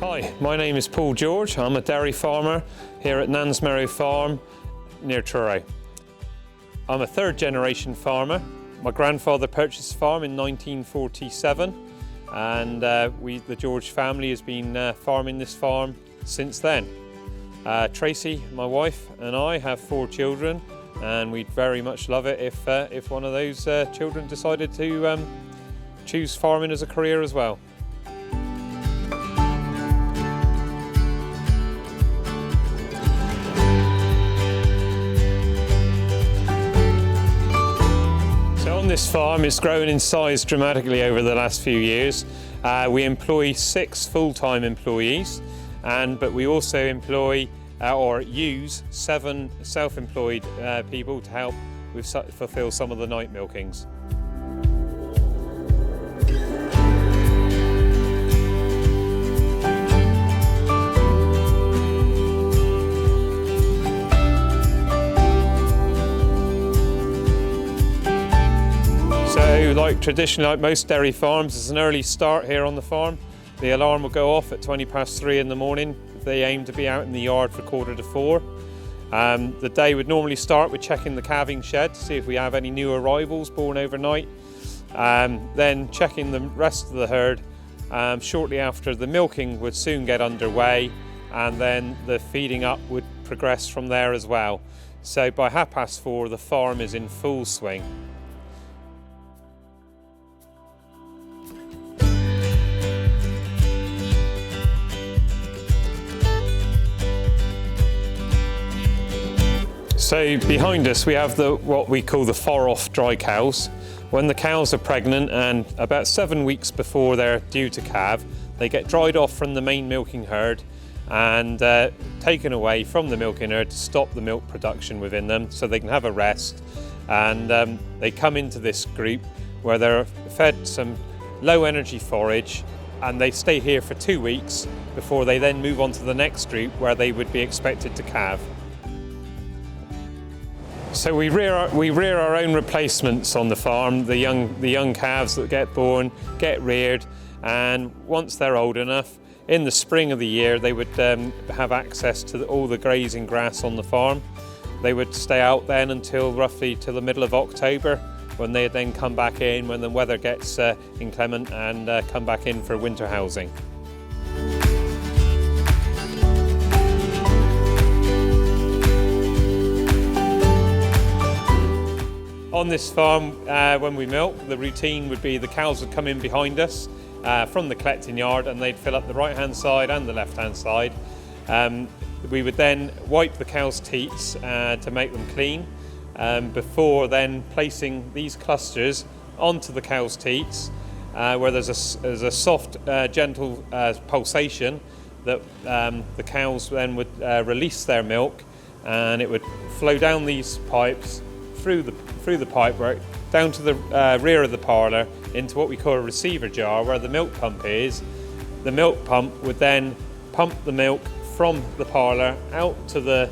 Hi, my name is Paul George. I'm a dairy farmer here at Nansmerrow Farm near Truro. I'm a third generation farmer. My grandfather purchased the farm in 1947 and the George family has been farming this farm since then. Tracy, my wife, and I have 4 children and we'd very much love it if one of those children decided to choose farming as a career as well. This farm is grown in size dramatically over the last few years. We employ 6 full-time employees, but we also employ or use 7 self-employed people to help fulfill some of the night milkings. Traditionally, like most dairy farms, there's an early start here on the farm. The alarm will go off at 3:20 in the morning. They aim to be out in the yard for 3:45. The day would normally start with checking the calving shed to see if we have any new arrivals born overnight. Then checking the rest of the herd. Shortly after, the milking would soon get underway, and then the feeding up would progress from there as well. So by 4:30, the farm is in full swing. So behind us we have what we call the far-off dry cows. When the cows are pregnant and about 7 weeks before they're due to calve, they get dried off from the main milking herd and taken away from the milking herd to stop the milk production within them so they can have a rest. And they come into this group where they're fed some low energy forage and they stay here for 2 weeks before they then move on to the next group where they would be expected to calve. So we rear our own replacements on the farm. The young calves that get born get reared, and once they're old enough, in the spring of the year they would have access to all the grazing grass on the farm. They would stay out then until roughly to the middle of October, when they then come back in when the weather gets inclement and come back in for winter housing. On this farm, when we milk, the routine would be the cows would come in behind us from the collecting yard and they'd fill up the right-hand side and the left-hand side. We would then wipe the cows' teats to make them clean before then placing these clusters onto the cows' teats where there's a soft, gentle pulsation that the cows then would release their milk, and it would flow down these pipes through the pipework down to the rear of the parlour into what we call a receiver jar where the milk pump is. The milk pump would then pump the milk from the parlour out to the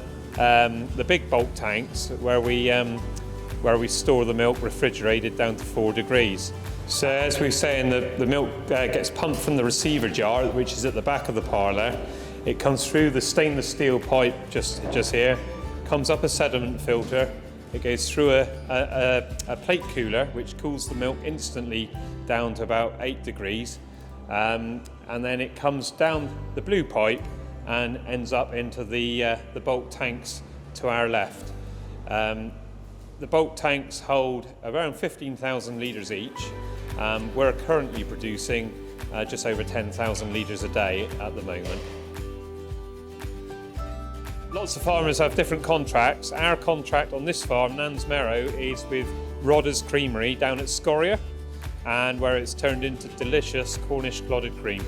big bulk tanks where we store the milk refrigerated down to 4 degrees. So as we were saying, the milk gets pumped from the receiver jar, which is at the back of the parlour. It comes through the stainless steel pipe just here, comes up a sediment filter. It goes through a plate cooler, which cools the milk instantly down to about 8 degrees. And then it comes down the blue pipe and ends up into the bulk tanks to our left. The bulk tanks hold around 15,000 litres each. We're currently producing just over 10,000 litres a day at the moment. Lots of farmers have different contracts. Our contract on this farm, Nansmerrow, is with Rodder's Creamery down at Scoria, and where it's turned into delicious Cornish clotted cream.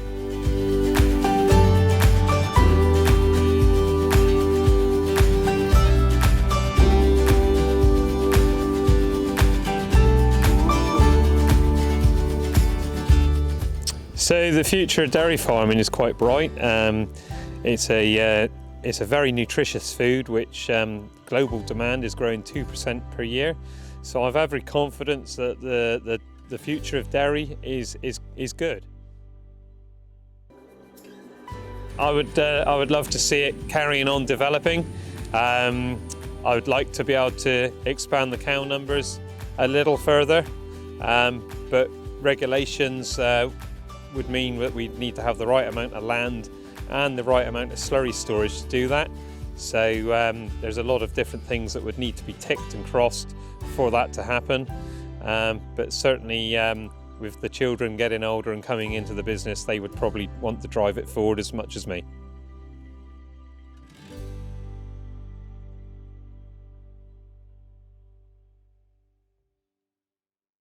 So the future of dairy farming is quite bright. It's a very nutritious food, which global demand is growing 2% per year. So I've every confidence that the future of dairy is good. I would love to see it carrying on developing. I would like to be able to expand the cow numbers a little further, but regulations would mean that we'd need to have the right amount of land and the right amount of slurry storage to do that. So there's a lot of different things that would need to be ticked and crossed for that to happen. But certainly with the children getting older and coming into the business, they would probably want to drive it forward as much as me.